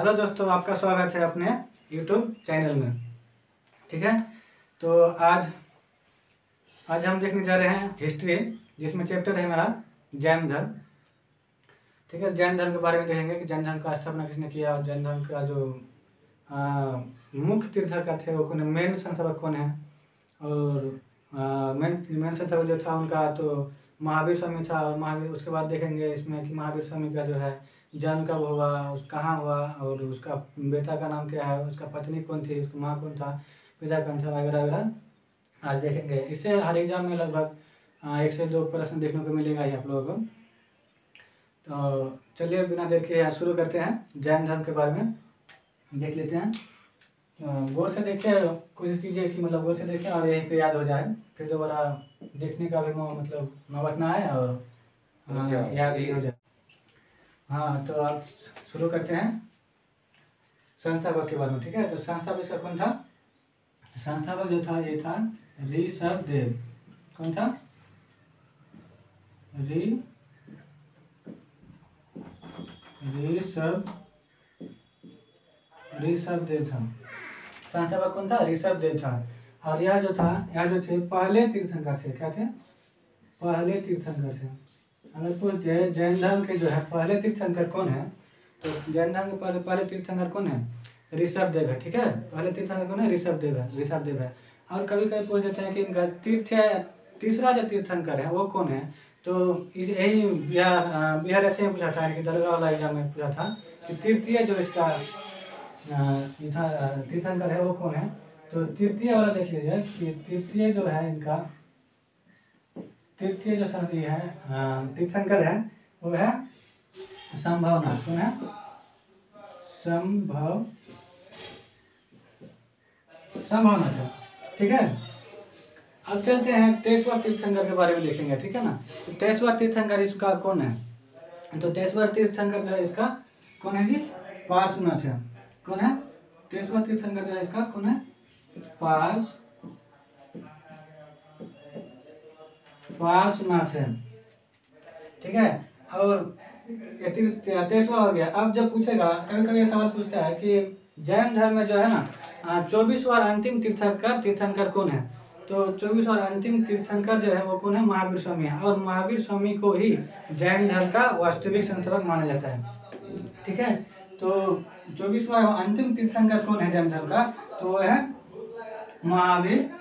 Hello दोस्तों, आपका स्वागत है अपने यूट्यूब चैनल में। ठीक है, तो आज हम देखने जा रहे हैं हिस्ट्री, जिसमें चैप्टर है मेरा जैन धर्म। ठीक है, जैन धर्म के बारे में देखेंगे कि जैन धर्म का स्थापना किसने किया और जैन धर्म का जो मुख्य तीर्थंकर थे वो कौन है, मेन संस्थापक कौन है। और मेन संस्थापक जो था उनका तो महावीर स्वामी था। और महावीर, उसके बाद देखेंगे इसमें कि महावीर स्वामी का जो है जन्म कब हुआ, कहाँ हुआ, और उसका बेटा का नाम क्या है, उसका पत्नी कौन थी, उसका माँ कौन था, पिता कौन था, वगैरह वगैरह आज देखेंगे। इससे हर एग्जाम में लगभग 1 से 2 प्रश्न देखने को मिलेगा ही आप लोगों को। तो चलिए बिना देर के शुरू करते हैं। जैन धर्म के बारे में देख लेते हैं। गौर से देखिए, कोशिश कीजिए कि मतलब गौर से देखें और यहीं पे याद हो जाए, फिर दोबारा देखने का भी मतलब नौबत ना आए और याद ही हो जाए। हाँ, तो आप शुरू करते हैं संस्थापक के बारे में। ठीक है, तो संस्थापक इसका कौन था? संस्थापक जो था ये था ऋषभदेव। कौन था? ऋषभदेव था। संस्थापक कौन था? ऋषभदेव था। और यह जो थे पहले तीर्थंकर थे। क्या थे? पहले तीर्थंकर थे। अगर पूछते जैन धर्म के जो है पहले तीर्थंकर कौन है, तो जैन धर्म के पहले तीर्थंकर कौन है? ऋषभदेव है। ठीक है, पहले तीर्थंकर कौन है? ऋषभदेव है। और कभी कभी पूछ देते हैं कि इनका तीसरा जो तीर्थंकर है वो कौन है। तो यही बिहार ऐसे ही पूछा था कि दरगाह वाला एग्जाम में पूछा था कि तृतीय जो इसका तीर्थंकर है वो कौन है। तो तृतीय वाला देख लीजिए कि तृतीय जो है इनका, तृतीय जो संधि है तीर्थंकर है वो है संभवनाथ। कौन है? संभवनाथ है। ठीक है, अब चलते हैं 23वां तीर्थंकर के बारे में देखेंगे। ठीक है ना, तो 23वां तीर्थंकर इसका कौन है? तो 23वां तीर्थंकर जो है इसका कौन है जी? पार्श्वनाथ है। कौन है? 23वां तीर्थंकर जो है इसका कौन है? पार्श्वनाथ है। ठीक है, और 23वां हो गया। अब जब पूछेगा, कभी कभी सवाल पूछता है कि जैन धर्म में जो है ना 24वां अंतिम तीर्थंकर कौन है। तो 24वां अंतिम तीर्थंकर जो है वो कौन है? महावीर स्वामी है। और महावीर स्वामी को ही जैन धर्म का वास्तविक संस्थापक माना जाता है। ठीक है, तो 24वां अंतिम तीर्थंकर कौन है जैन धर्म का? तो वो है महावीर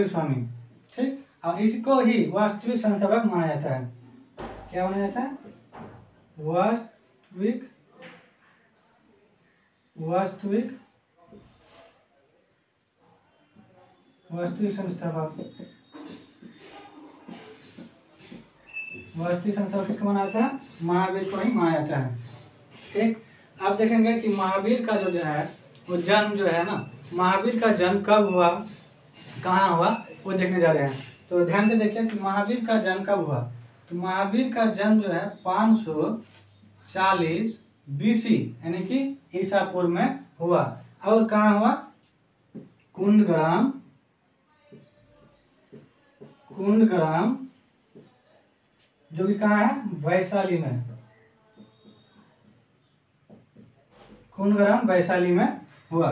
स्वामी। ठीक, और इसको ही वास्तविक संस्थापक माना जाता है। क्या माना जाता है? वास्तविक संस्थापक। वास्तविक संस्थापक किसको माना जाता है? महावीर को ही माना जाता है। ठीक, आप देखेंगे कि महावीर का जो है वो जन्म जो है ना, महावीर का जन्म कब हुआ, कहाँ हुआ, वो देखने जा रहे हैं। तो ध्यान से देखिए कि महावीर का जन्म कब हुआ। तो महावीर का जन्म जो है 540 BC यानी कि ईसा पूर्व में हुआ। और कहाँ हुआ? कुंडग्राम जो कि कहाँ है? वैशाली में। कुंडग्राम वैशाली में हुआ।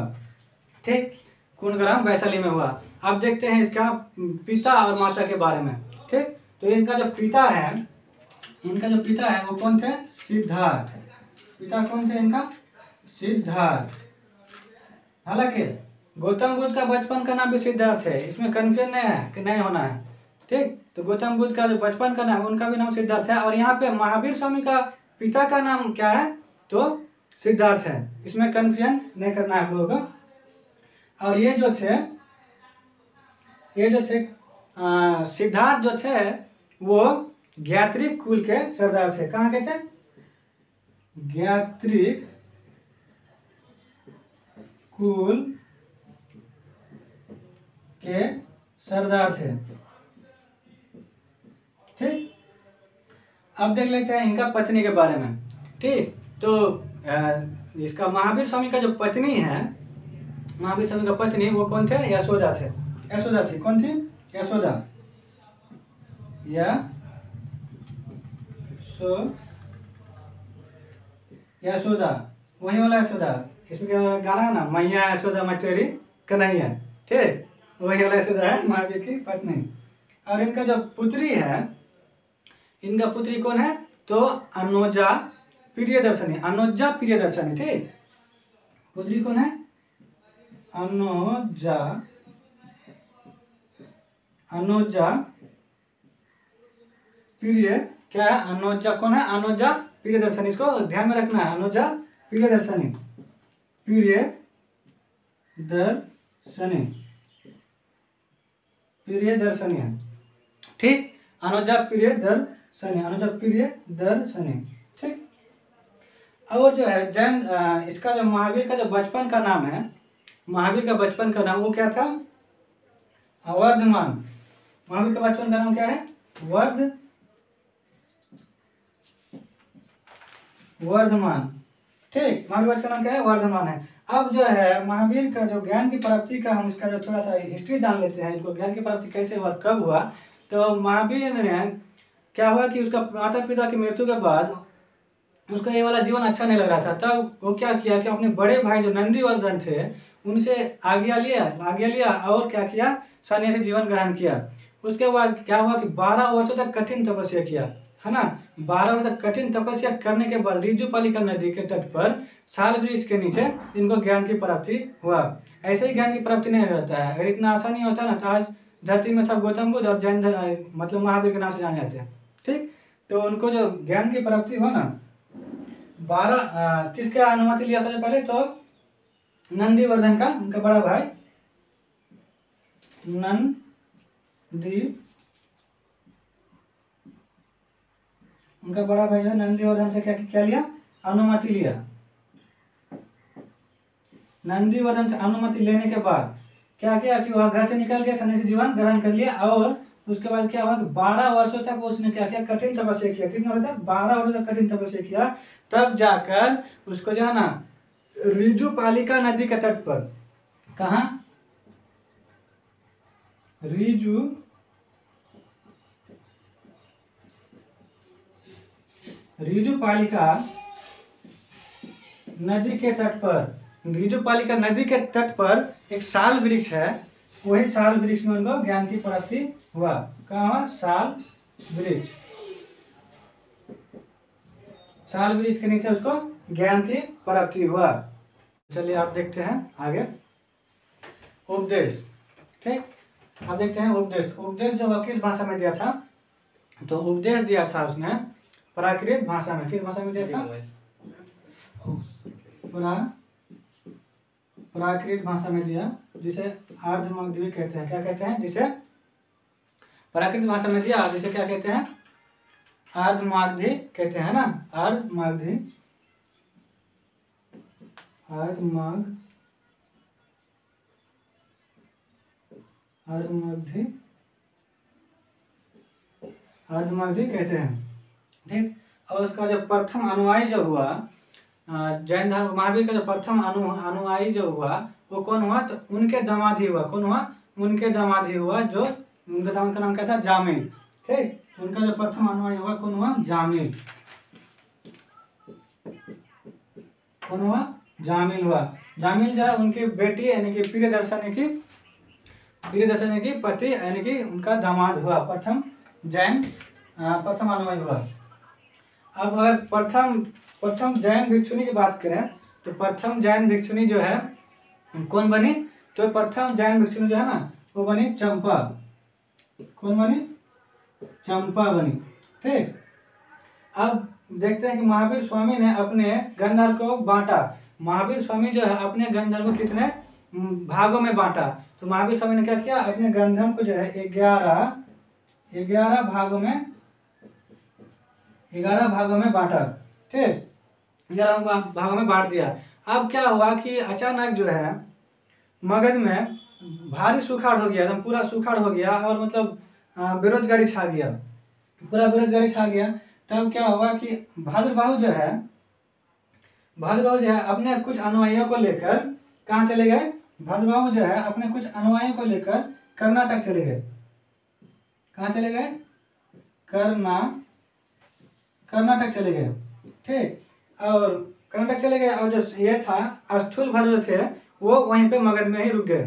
ठीक, कुंडग्राम वैशाली में हुआ। अब देखते हैं इसका पिता और माता के बारे में। ठीक, तो इनका जो पिता है वो कौन थे? सिद्धार्थ। पिता कौन थे इनका? सिद्धार्थ। हालांकि गौतम बुद्ध का बचपन का नाम भी सिद्धार्थ है, इसमें कन्फ्यूजन नहीं है कि नहीं होना है। ठीक, तो गौतम बुद्ध का जो बचपन का नाम उनका भी नाम सिद्धार्थ है। और यहाँ पे महावीर स्वामी का पिता का नाम क्या है? तो सिद्धार्थ है। इसमें कन्फ्यूजन नहीं करना है आप लोगों को। और ये जो थे सिद्धार्थ जो थे वो ज्ञात्रिक कुल के सरदार थे। कहाँ के थे? ज्ञात्रिक कुल के सरदार थे। ठीक, अब देख लेते हैं इनका पत्नी के बारे में। ठीक, तो इसका महावीर स्वामी का जो पत्नी है, महावीर स्वामी का पत्नी वो कौन थे? यशोदा थे। यशोदा थी। कौन थी? यशोदा। यशोदा, वही वाला यशोदा। इसमें क्या गाना है ना, मैया यशोदा मैं तेरी कन्हैया, ठीक, वही वाला यशोदा है महावीर की पत्नी। और इनका जो पुत्री है, इनका पुत्री कौन है, तो अनुजा प्रियदर्शनी, अनुजा प्रियदर्शनी, ठीक। पुत्री कौन है, अनुजा, अनुजा प्रिय, क्या है, अनुजा कौन है, अनुजा प्रियदर्शनी, इसको ध्यान में रखना है, अनुजा प्रियदर्शनी, प्रियदर्शनी, प्रियदर्शनी है, ठीक, अनुजा प्रियदर्शनी, अनुजा प्रियदर्शनी, ठीक। और जो है जैन, इसका जो महावीर का जो बचपन का नाम है, महावीर का बचपन का नाम वो क्या था, वर्धमान। महावीर का बचपन का नाम क्या है, वर्धमान, ठीक, महावीर बचपन का नाम क्या है, वर्धमान है। अब जो है महावीर का जो ज्ञान की प्राप्ति का, हम इसका जो थोड़ा सा हिस्ट्री जान लेते हैं, इनको ज्ञान की प्राप्ति कैसे हुआ, कब हुआ। तो महावीर ने क्या हुआ कि उसका माता पिता की मृत्यु के बाद उसका ये वाला जीवन अच्छा नहीं लग रहा था। तब वो क्या किया कि अपने बड़े भाई जो नंदीवर्धन थे उनसे आज्ञा लिया और क्या किया, सन्यासी जीवन ग्रहण किया। उसके बाद क्या हुआ कि 12 वर्षों तक कठिन तपस्या किया, है ना। 12 वर्ष तक कठिन तपस्या करने के बाद रिजुपालिका नदी के तट पर साल वृक्ष के नीचे इनको ज्ञान की प्राप्ति हुआ। ऐसे ही ज्ञान की प्राप्ति नहीं होता है, अगर इतना आसानी होता ना तो आज धरती में सब गौतम बुद्ध और जैन मतलब महावीर के नाम से जाने जाते हैं, ठीक। तो उनको जो ज्ञान की प्राप्ति हो ना, 12 किसके अनुमति लिया सबसे पहले, तो नंदीवर्धन का, उनका बड़ा भाई उनका बड़ा भाई जो नंदीवर्धन से क्या लिया, अनुमति लिया। नंदीवर्धन से अनुमति लेने के बाद क्या किया कि वह घर से निकल के सन्यासी जीवन ग्रहण कर लिया। और उसके बाद क्या हुआ कि 12 वर्षों तक उसने क्या किया, कठिन तपस्या किया। कितना वर्ष तक, 12 वर्षों तक कठिन तपस्या किया। तब जाकर उसको जो है ना रिजुपालिका नदी के तट पर, कहाँ, रिजुपालिका नदी के तट पर, रिजुपालिका नदी के तट पर एक साल वृक्ष है, वही साल वृक्ष में उनको ज्ञान की प्राप्ति हुआ। कहाँ, साल वृक्ष, साल वृक्ष के नीचे उसको ज्ञान की प्राप्ति हुआ। चलिए आप देखते हैं आगे, उपदेश, ठीक। अब देखते हैं उपदेश। उपदेश जो किस भाषा में दिया था, तो उपदेश दिया था उसने प्राकृत भाषा में। किस भाषा में दिया था, प्राकृत भाषा में दिया, जिसे अर्धमागधी कहते हैं। क्या कहते हैं, जिसे प्राकृत भाषा में दिया, जिसे क्या कहते हैं, अर्धमागधी कहते हैं ना, अर्धमागधी, अर्धमागधी कहते हैं, ठीक। और उसका जो प्रथम अनुयायी जो हुआ, जैन धर्म महावीर का जो प्रथम अनुयायी जो हुआ वो कौन हुआ, तो उनके दामाद ही हुआ। कौन हुआ, उनके दामाद ही हुआ, जो उनके दामाद का नाम क्या था, जामिल, ठीक। उनका जो प्रथम अनुयायी हुआ कौन हुआ, जामिल, कौन हुआ, जामिल हुआ। जामिल जो है उनकी बेटी यानी कि प्रियदर्शनी की पति यानी कि उनका दामाद हुआ, प्रथम अनुयायी हुआ। अब अगर प्रथम जैन भिक्षुनी की बात करें तो प्रथम जैन भिक्षुनी जो है कौन बनी, तो प्रथम जैन भिक्षुनी जो है ना वो बनी चंपा। कौन बनी, चंपा बनी, ठीक। अब देखते हैं कि महावीर स्वामी ने अपने गंधर्व को बांटा। महावीर स्वामी जो है अपने गंधर्व को कितने भागों में बांटा, तो महावीर स्वामी ने क्या किया, अपने गंधर्व को जो है 11 भागों में बांटा, ठीक, 11 भागों में बांट दिया। अब क्या हुआ कि अचानक जो है मगध में भारी सुखाड़ हो गया, एकदम पूरा सुखाड़ हो गया, और मतलब बेरोजगारी छा गया, पूरा बेरोजगारी छा गया। तब क्या हुआ कि भाद्रबाहु जो है अपने कुछ अनुयायियों को लेकर कहाँ चले गए, भाद्रबाहु जो है अपने कुछ अनुयायियों को लेकर कर्नाटक चले गए। कहाँ चले गए, कर्नाटक चले गए। ठीक, और कर्नाटक चले गए, और जो ये था स्थूल भद्र थे वो वहीं पे मगध में ही रुक गए।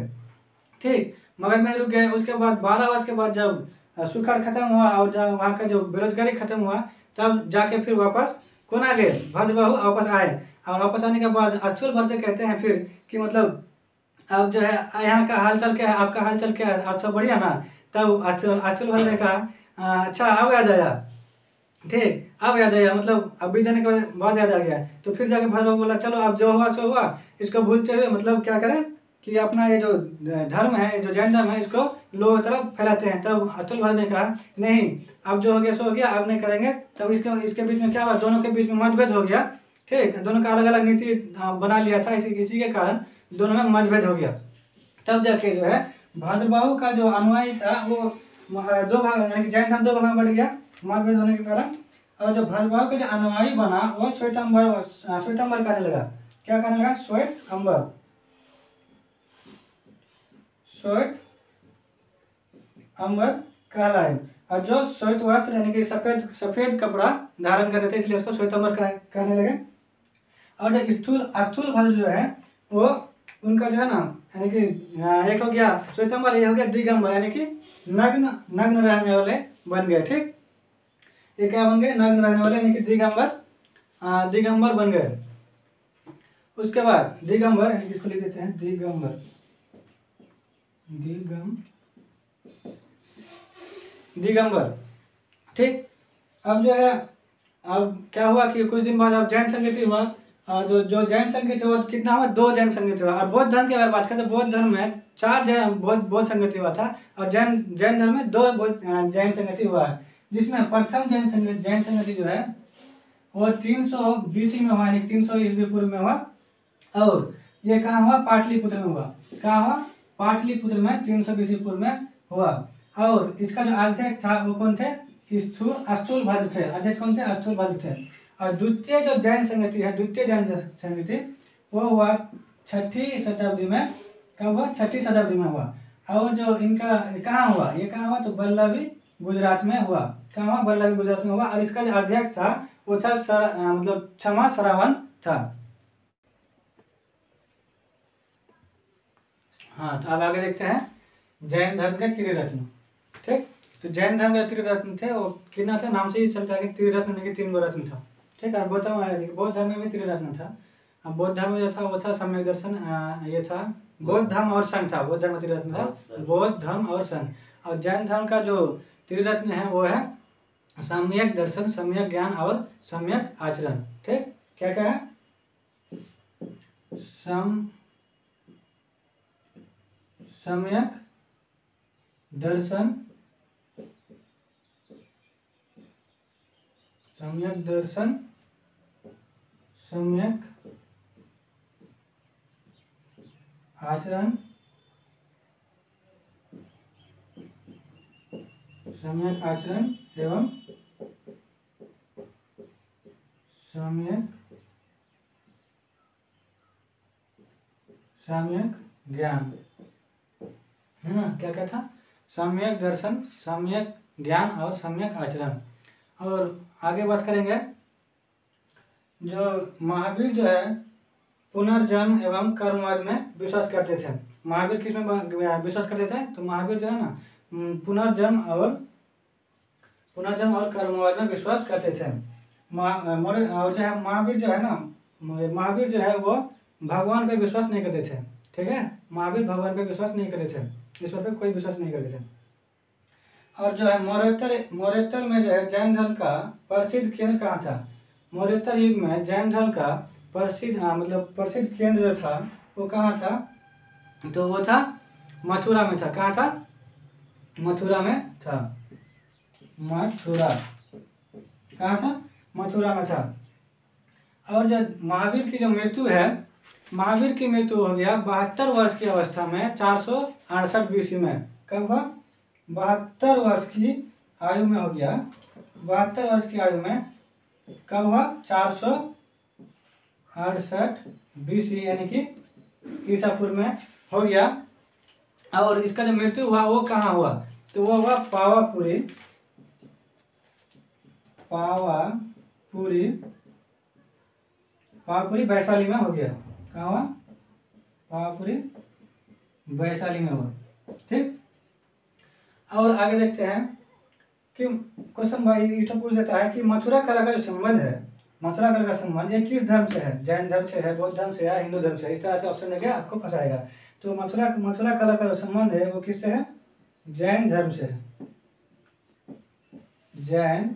ठीक, मगध में ही रुक गए। उसके बाद 12 वर्ष के बाद जब सुखाड़ खत्म हुआ और जब वहाँ का जो बेरोजगारी खत्म हुआ, तब जाके फिर वापस कौन आ गए, भद्रबाहु वापस आए। और वापस आने के बाद स्थूल भद्र से कहते हैं फिर कि मतलब अब जो है यहाँ का हालचाल क्या है, आपका हालचाल क्या है, आप सब बढ़िया ना। तब स्थूल भद्र ने कहा अच्छा अब याद आया। ठीक, अब याद आया, मतलब अब बीत जाने के बाद याद आ गया। तो फिर जाके भद्रबाहु बोला चलो अब जो हुआ सो हुआ, इसको भूलते हुए मतलब क्या करें कि अपना ये जो धर्म है, जो जैन धर्म है, इसको लोगों की तरफ फैलाते हैं। तब स्थूल भद्र ने कहा नहीं, अब जो हो गया सो हो गया, अब नहीं करेंगे। तब इसके बीच में क्या हुआ, दोनों के बीच में मतभेद हो गया। ठीक, दोनों का अलग अलग नीति बना लिया था, इसी के कारण दोनों में मतभेद हो गया। तब जाके जो है भद्रबाहु का जो अनुयायी था वो दो भाग, यानी कि जैन धर्म दो भाग में बढ़ गया मतभेद होने के कारण। और जो भद्रबाहु का जो अनुयायी बना वो श्वेतांबर करने लगा। क्या करने लगा, श्वेतांबर कहलाए। और जो श्वेत वस्त्र यानी कि सफेद कपड़ा धारण करते थे, इसलिए उसको श्वेतांबर कहने लगे। और जो स्थूल भद्र जो है वो उनका जो है ना, यानी कि एक हो गया श्वेतांबर, ये हो गया दिगंबर, यानी कि नग्न रहने वाले बन गए। ठीक, ये क्या बन गए, नग्न रहने वाले, यानी कि दिगंबर बन गए। उसके बाद दिगंबर, यानी कि इसको लिख देते हैं दिगंबर। ठीक, अब जो है अब क्या हुआ कि कुछ दिन बाद अब जैन संगति हुआ। जो जैन संगति हुआ कितना हुआ, 2 जैन संगति हुआ। और बौद्ध धर्म की अगर बात करें तो बौद्ध धर्म में 4 जैन बौद्ध संगति हुआ था, और जैन धर्म में 2 जैन संगति हुआ है। जिसमें प्रथम जैन संगति जो है वो 300 BC में हुआ, यानी 300 ईस्वी पूर्व में हुआ। और ये कहाँ हुआ, पाटलिपुत्र में हुआ। कहाँ हुआ, पाटलिपुत्र में 300 BC पूर्व में हुआ। और इसका जो अध्यक्ष था वो कौन थे, स्थूल भद्र थे। अध्यक्ष कौन थे, स्थूल भद्र थे। और द्वितीय जो जैन संगति है, द्वितीय जैन संगति वो हुआ 6ठी शताब्दी में। कब हुआ, 6ठी शताब्दी में हुआ। और जो इनका कहाँ हुआ, ये कहाँ हुआ, तो वल्लभी गुजरात में हुआ। कहाँ हुआ, वल्लभी गुजरात में हुआ। और इसका जो अध्यक्ष था वो था मतलब क्षमा श्रावण था। हाँ, तो अब आगे देखते हैं जैन धर्म के त्रिरत्न। ठीक, तो जैन धर्म के त्रिरत्न थे, वो कितना था, नाम से ही चलता है कि त्रिरत्न, यानी कि 3 गो रत्न था। ठीक है, बौद्ध धर्म में भी त्रिरत्न था। अब बौद्ध धर्म में जो था वो था सम्यक दर्शन, ये था बौद्ध धर्म और संघ था। बौद्ध धर्म त्रिरत्न था, बौद्ध धर्म और संघ। और जैन धर्म का जो त्रिरत्न है वो है सम्यक दर्शन, सम्यक ज्ञान और सम्यक आचरण। ठीक, क्या क्या है, सम्यक दर्शन, सम्यक आचरण, एवं सम्यक ज्ञान, है ना। क्या क्या था, सम्यक दर्शन, सम्यक ज्ञान और सम्यक आचरण। और आगे बात करेंगे, जो महावीर जो है पुनर्जन्म एवं कर्मवाद में विश्वास करते थे। महावीर किस में विश्वास करते थे, तो महावीर जो है ना पुनर्जन्म और कर्मवाद में विश्वास करते थे। और जो है महावीर जो है वो भगवान पे विश्वास नहीं करते थे। ठीक है, महावीर भगवान पे विश्वास नहीं करते थे, ईश्वर पे कोई विश्वास नहीं करते थे। और जो है मौर्योत्तर में जो है जैन धर्म का प्रसिद्ध केंद्र कहाँ था, मौर्योत्तर युग में जैन धर्म का प्रसिद्ध केंद्र जो था वो कहाँ था, तो वो था मथुरा में था। कहाँ था, मथुरा में था। कहाँ था, मथुरा में था। और जो महावीर की जो मृत्यु है, महावीर की मृत्यु हो गया 72 वर्ष की अवस्था में 468 BC में। कब हुआ, 72 वर्ष की आयु में हो गया। 72 वर्ष की आयु में कब हुआ, 468 BC, यानी कि ईसा पूर्व में हो गया। और इसका जो मृत्यु हुआ वो कहाँ हुआ, तो वो हुआ पावापुरी पावापुरी वैशाली में हो गया। कहाँ हुआ? पावापुरी वैशाली में हुआ। ठीक, और आगे देखते हैं कि क्वेश्चन भाई यूट्यूब पूछ देता है कि मथुरा कला का जो संबंध है, मथुरा कला का संबंध ये किस धर्म से है? जैन धर्म से है, बौद्ध धर्म से है, हिंदू धर्म से है? इस तरह से ऑप्शन देके आपको फंसाएगा। तो मथुरा कला का जो संबंध है वो किससे है? जैन धर्म से है, जैन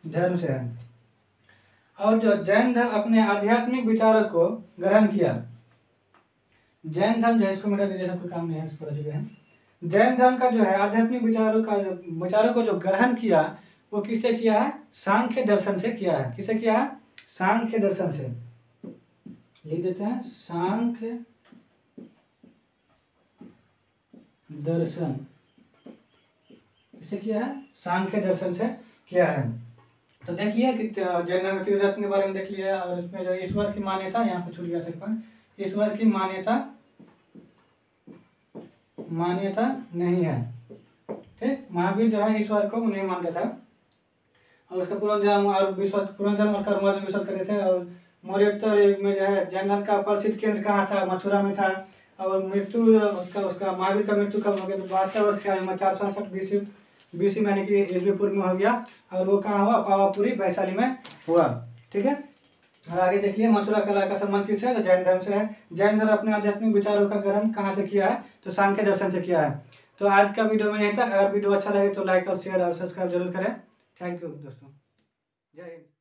धर्म से है। और जो जैन धर्म अपने आध्यात्मिक विचारों को ग्रहण किया, जैन धर्म जो है, इसको मिटा दीजिए, सबको काम नहीं है, इसको पढ़ चुके हैं। जैन धर्म का जो है आध्यात्मिक विचारों को जो ग्रहण किया वो किससे किया है? सांख्य दर्शन से किया है। किससे किया है? सांख्य दर्शन से। लिख देते हैं, सांख्य दर्शन किससे किया है? सांख्य दर्शन से किया है। तो देखिए कि जैन धर्म त्रिरत्न के बारे में देख लिया, और इसमें जो ईश्वर की मान्यता, यहाँ पे छूट गया था, ईश्वर की मान्यता नहीं है। ठीक, महावीर जो है ईश्वर को नहीं मानता था, और उसका पुनर्जन्म और पुनर्जन्म और कर्म में विश्वास करते थे। और मौर्योत्तर युग में जो है जैन धर्म का प्रसिद्ध केंद्र कहाँ था? मथुरा में था। और मृत्यु उसका महावीर का मृत्यु कब हो गया? तो 72 वर्ष की आयु में 467 BC में, यानी कि ईस्वी पूर्व में हो गया। और वो कहाँ हुआ? पावापुरी वैशाली में हुआ। ठीक है, और आगे देखिए मथुरा कला का संबंध किससे है? तो जैन धर्म से है। जैन धर्म अपने आध्यात्मिक विचारों का ग्रहण कहाँ से किया है? तो सांख्य दर्शन से किया है। तो आज का वीडियो में यहीं तक। अगर वीडियो अच्छा लगे तो लाइक और शेयर और सब्सक्राइब जरूर करें। थैंक यू दोस्तों, जय हिंद।